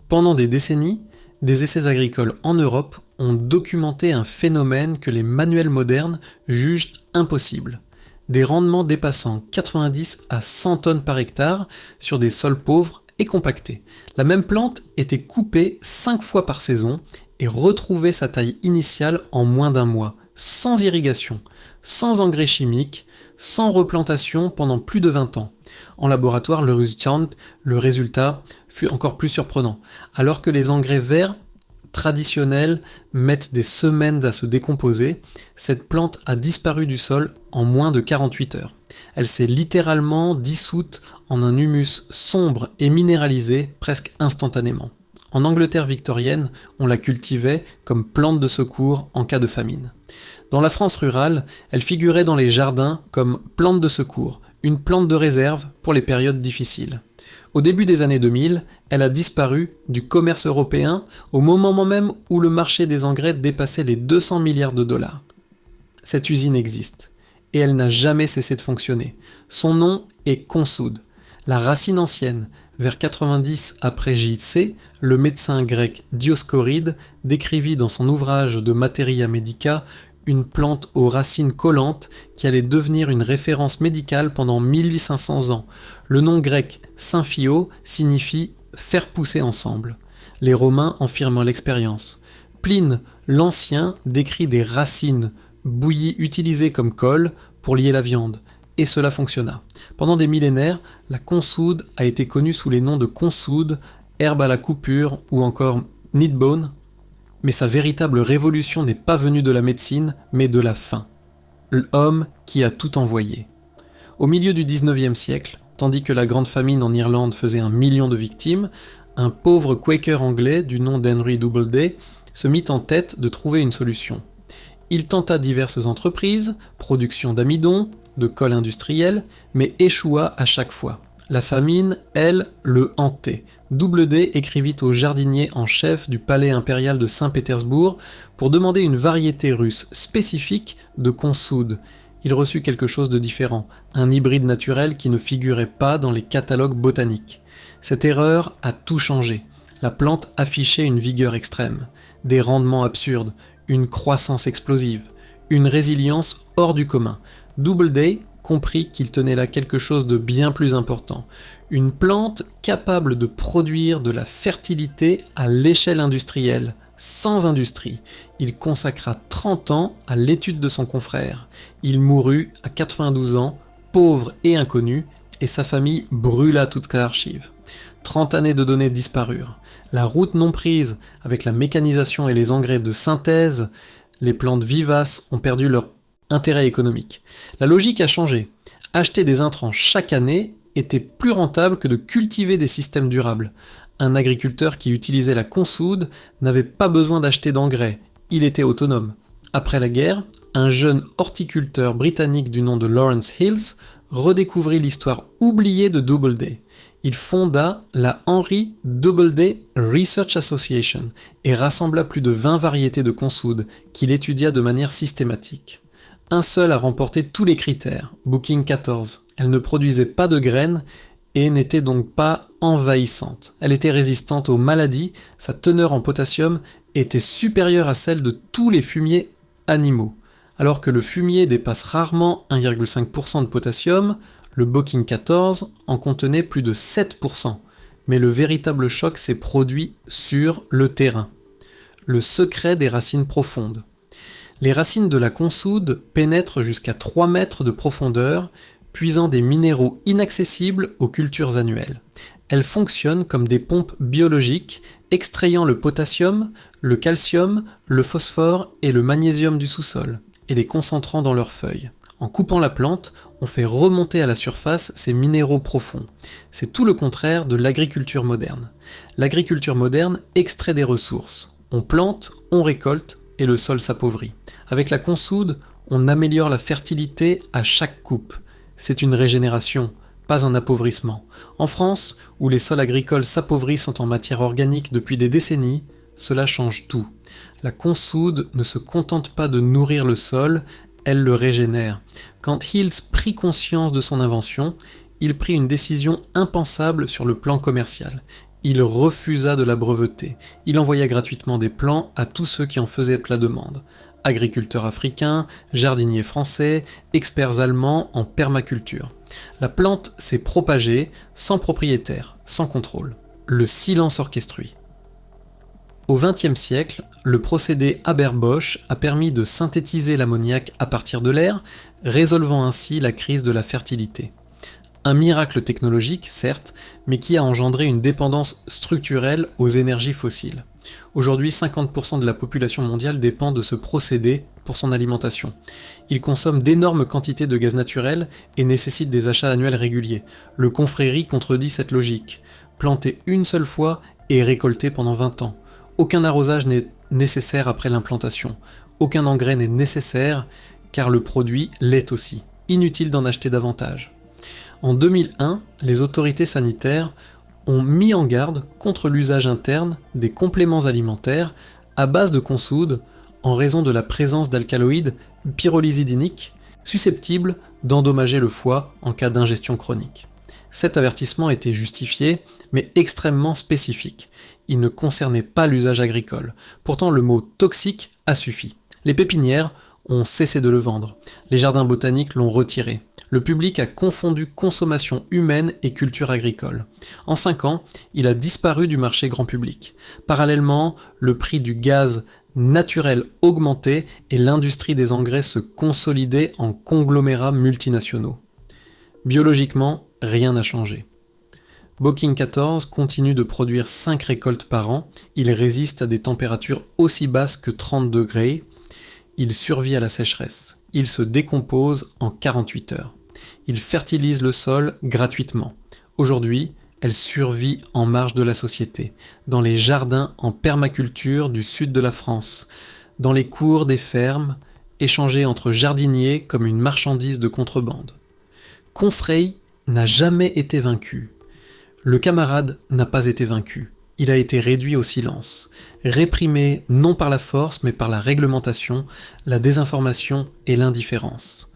Pendant des décennies, des essais agricoles en Europe ont documenté un phénomène que les manuels modernes jugent impossible. Des rendements dépassant 90 à 100 tonnes par hectare sur des sols pauvres et compactés. La même plante était coupée 5 fois par saison et retrouvait sa taille initiale en moins d'un mois, sans irrigation, sans engrais chimiques, sans replantation pendant plus de 20 ans. En laboratoire, le résultat fut encore plus surprenant. Alors que les engrais verts traditionnels mettent des semaines à se décomposer, cette plante a disparu du sol en moins de 48 heures. Elle s'est littéralement dissoute en un humus sombre et minéralisé presque instantanément. En Angleterre victorienne, on la cultivait comme plante de secours en cas de famine. Dans la France rurale, elle figurait dans les jardins comme plante de secours, une plante de réserve pour les périodes difficiles. Au début des années 2000, elle a disparu du commerce européen au moment même où le marché des engrais dépassait les 200 milliards de dollars. Cette usine existe, et elle n'a jamais cessé de fonctionner. Son nom est consoude. La racine ancienne, vers 90 après JC, le médecin grec Dioscoride décrivit dans son ouvrage de Materia Medica une plante aux racines collantes qui allait devenir une référence médicale pendant 1500 ans. Le nom grec Symphio signifie « faire pousser ensemble ». Les Romains affirment l'expérience. Pline l'Ancien décrit des racines bouillies utilisées comme colle pour lier la viande, et cela fonctionna. Pendant des millénaires, la consoude a été connue sous les noms de consoude, herbe à la coupure ou encore kneadbone, mais sa véritable révolution n'est pas venue de la médecine, mais de la faim. L'homme qui a tout envoyé. Au milieu du 19e siècle, tandis que la grande famine en Irlande faisait 1 million de victimes, un pauvre Quaker anglais du nom d'Henry Doubleday se mit en tête de trouver une solution. Il tenta diverses entreprises, production d'amidon, de colle industrielle, mais échoua à chaque fois. La famine, elle, le hantait. Doubleday écrivit au jardinier en chef du palais impérial de Saint-Pétersbourg pour demander une variété russe spécifique de consoude. Il reçut quelque chose de différent, un hybride naturel qui ne figurait pas dans les catalogues botaniques. Cette erreur a tout changé. La plante affichait une vigueur extrême, des rendements absurdes, une croissance explosive, une résilience hors du commun. Doubleday comprit qu'il tenait là quelque chose de bien plus important. Une plante capable de produire de la fertilité à l'échelle industrielle, sans industrie. Il consacra 30 ans à l'étude de son confrère. Il mourut à 92 ans, pauvre et inconnu, et sa famille brûla toute l'archive. 30 années de données disparurent. La route non prise avec la mécanisation et les engrais de synthèse, les plantes vivaces ont perdu leur intérêt économique. La logique a changé. Acheter des intrants chaque année était plus rentable que de cultiver des systèmes durables. Un agriculteur qui utilisait la consoude n'avait pas besoin d'acheter d'engrais, il était autonome. Après la guerre, un jeune horticulteur britannique du nom de Lawrence Hills redécouvrit l'histoire oubliée de Doubleday. Il fonda la Henry Doubleday Research Association et rassembla plus de 20 variétés de consoude qu'il étudia de manière systématique. Un seul a remporté tous les critères, Booking 14. Elle ne produisait pas de graines et n'était donc pas envahissante. Elle était résistante aux maladies, sa teneur en potassium était supérieure à celle de tous les fumiers animaux. Alors que le fumier dépasse rarement 1,5% de potassium, le Booking 14 en contenait plus de 7%. Mais le véritable choc s'est produit sur le terrain. Le secret des racines profondes. Les racines de la consoude pénètrent jusqu'à 3 mètres de profondeur, puisant des minéraux inaccessibles aux cultures annuelles. Elles fonctionnent comme des pompes biologiques, extrayant le potassium, le calcium, le phosphore et le magnésium du sous-sol, et les concentrant dans leurs feuilles. En coupant la plante, on fait remonter à la surface ces minéraux profonds. C'est tout le contraire de l'agriculture moderne. L'agriculture moderne extrait des ressources. On plante, on récolte, et le sol s'appauvrit. Avec la consoude, on améliore la fertilité à chaque coupe. C'est une régénération, pas un appauvrissement. En France, où les sols agricoles s'appauvrissent en matière organique depuis des décennies, cela change tout. La consoude ne se contente pas de nourrir le sol, elle le régénère. Quand Hills prit conscience de son invention, il prit une décision impensable sur le plan commercial. il refusa de la breveter. Il envoya gratuitement des plants à tous ceux qui en faisaient la demande. Agriculteurs africains, jardiniers français, experts allemands en permaculture. La plante s'est propagée sans propriétaire, sans contrôle. Le silence orchestrui. Au XXe siècle, le procédé Haber-Bosch a permis de synthétiser l'ammoniac à partir de l'air, résolvant ainsi la crise de la fertilité. Un miracle technologique, certes, mais qui a engendré une dépendance structurelle aux énergies fossiles. Aujourd'hui, 50% de la population mondiale dépend de ce procédé pour son alimentation. Il consomme d'énormes quantités de gaz naturel et nécessite des achats annuels réguliers. Le Confrérie contredit cette logique. Planter une seule fois et récolter pendant 20 ans. Aucun arrosage n'est nécessaire après l'implantation. Aucun engrais n'est nécessaire car le produit l'est aussi. Inutile d'en acheter davantage. En 2001, les autorités sanitaires ont mis en garde contre l'usage interne des compléments alimentaires à base de consoude en raison de la présence d'alcaloïdes pyrrolizidiniques susceptibles d'endommager le foie en cas d'ingestion chronique. Cet avertissement était justifié, mais extrêmement spécifique. Il ne concernait pas l'usage agricole. Pourtant, le mot toxique a suffi. Les pépinières ont cessé de le vendre. Les jardins botaniques l'ont retiré. Le public a confondu consommation humaine et culture agricole. En 5 ans, il a disparu du marché grand public. Parallèlement, le prix du gaz naturel augmentait et l'industrie des engrais se consolidait en conglomérats multinationaux. Biologiquement, rien n'a changé. Bocking 14 continue de produire 5 récoltes par an, il résiste à des températures aussi basses que 30 degrés, il survit à la sécheresse, il se décompose en 48 heures, il fertilise le sol gratuitement. Aujourd'hui, elle survit en marge de la société, dans les jardins en permaculture du sud de la France, dans les cours des fermes, échangée entre jardiniers comme une marchandise de contrebande. Confrérie n'a jamais été vaincu. Le camarade n'a pas été vaincu, il a été réduit au silence, réprimé non par la force mais par la réglementation, la désinformation et l'indifférence.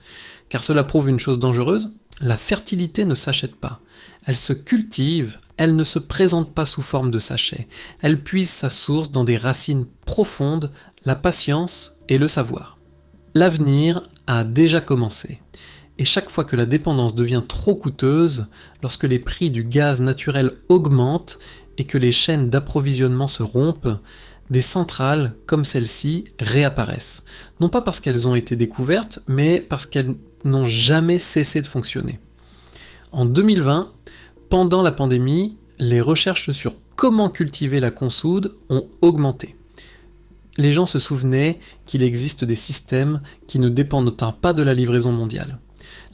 Car cela prouve une chose dangereuse, la fertilité ne s'achète pas, elle se cultive, elle ne se présente pas sous forme de sachet, elle puise sa source dans des racines profondes, la patience et le savoir. L'avenir a déjà commencé. Et chaque fois que la dépendance devient trop coûteuse, lorsque les prix du gaz naturel augmentent et que les chaînes d'approvisionnement se rompent, des centrales comme celle-ci réapparaissent. Non pas parce qu'elles ont été découvertes, mais parce qu'elles n'ont jamais cessé de fonctionner. En 2020, pendant la pandémie, les recherches sur comment cultiver la consoude ont augmenté. Les gens se souvenaient qu'il existe des systèmes qui ne dépendent pas de la livraison mondiale.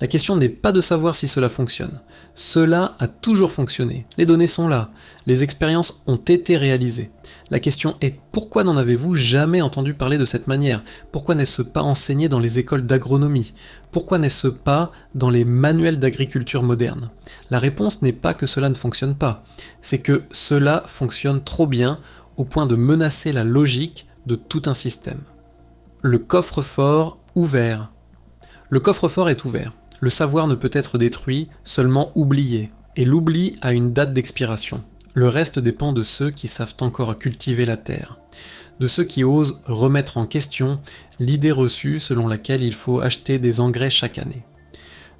La question n'est pas de savoir si cela fonctionne. Cela a toujours fonctionné. Les données sont là. Les expériences ont été réalisées. La question est pourquoi n'en avez-vous jamais entendu parler de cette manière ? Pourquoi n'est-ce pas enseigné dans les écoles d'agronomie ? Pourquoi n'est-ce pas dans les manuels d'agriculture moderne ? La réponse n'est pas que cela ne fonctionne pas. C'est que cela fonctionne trop bien au point de menacer la logique de tout un système. Le coffre-fort ouvert. Le coffre-fort est ouvert. Le savoir ne peut être détruit, seulement oublié. Et l'oubli a une date d'expiration. Le reste dépend de ceux qui savent encore cultiver la terre. De ceux qui osent remettre en question l'idée reçue selon laquelle il faut acheter des engrais chaque année.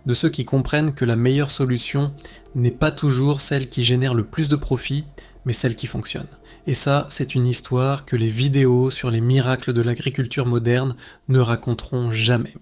De ceux qui comprennent que la meilleure solution n'est pas toujours celle qui génère le plus de profit, mais celle qui fonctionne. Et ça, c'est une histoire que les vidéos sur les miracles de l'agriculture moderne ne raconteront jamais.